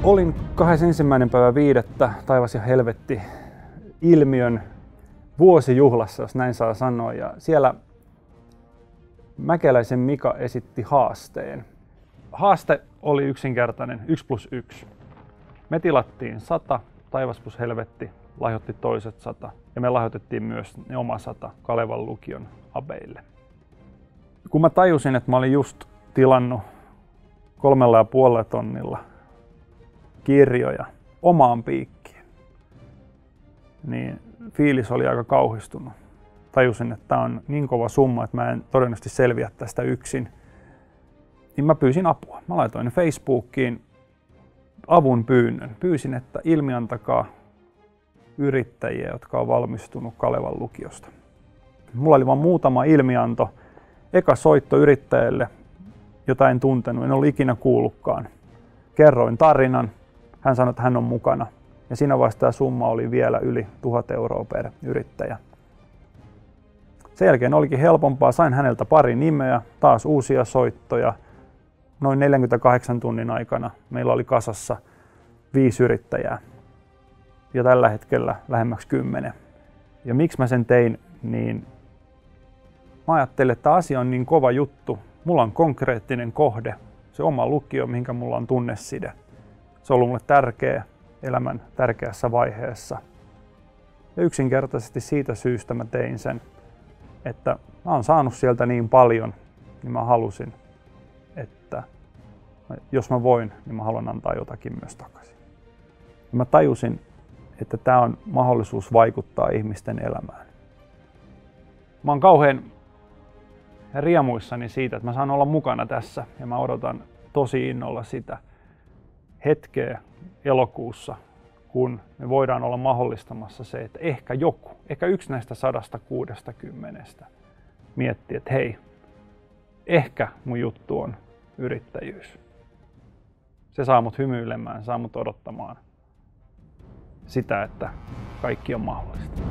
Olin 21.5. Taivas ja helvetti -ilmiön vuosijuhlassa, jos näin saa sanoa. Ja siellä Mäkeläisen Mika esitti haasteen. Haaste oli yksinkertainen, 1+1. Me tilattiin 100, Taivas plus helvetti lahjoitti toiset 100 ja me lahjoitettiin myös ne oma 100 Kalevan lukion abeille. Kun mä tajusin, että mä olin just tilannut 3,5 tonnilla kirjoja omaan piikkiin, niin fiilis oli aika kauhistunut. Tajusin, että tämä on niin kova summa, että mä en todennäköisesti selviä tästä yksin. Niin mä pyysin apua. Mä laitoin Facebookiin avun pyynnön. Pyysin, että ilmiantakaa yrittäjiä, jotka on valmistunut Kalevan lukiosta. Mulla oli vain muutama ilmianto. Eka soitto yrittäjälle, jota en tuntenut, en ollut ikinä kuullutkaan. Kerroin tarinan. Hän sanoi, että hän on mukana. Ja siinä vaiheessa tämä summa oli vielä yli 1 000 € per yrittäjä. Sen jälkeen olikin helpompaa. Sain häneltä pari nimeä, taas uusia soittoja. Noin 48 tunnin aikana meillä oli kasassa 5 yrittäjää. Ja tällä hetkellä lähemmäksi 10. Ja miksi mä sen tein, niin mä ajattelin, että asia on niin kova juttu. Mulla on konkreettinen kohde, se oma lukio, mihinkä mulla on tunneside. Se on ollut mulle tärkeä elämän tärkeässä vaiheessa. Ja yksinkertaisesti siitä syystä mä tein sen, että mä oon saanut sieltä niin paljon, niin mä halusin, että jos mä voin, niin mä haluan antaa jotakin myös takaisin. Ja mä tajusin, että tää on mahdollisuus vaikuttaa ihmisten elämään. Mä oon kauhean riemuissani siitä, että mä saan olla mukana tässä ja mä odotan tosi innolla sitä hetkeä elokuussa, kun me voidaan olla mahdollistamassa se, että ehkä yksi näistä 160 miettii, että hei, ehkä mun juttu on yrittäjyys. Se saa mut hymyilemään, saa mut odottamaan sitä, että kaikki on mahdollista.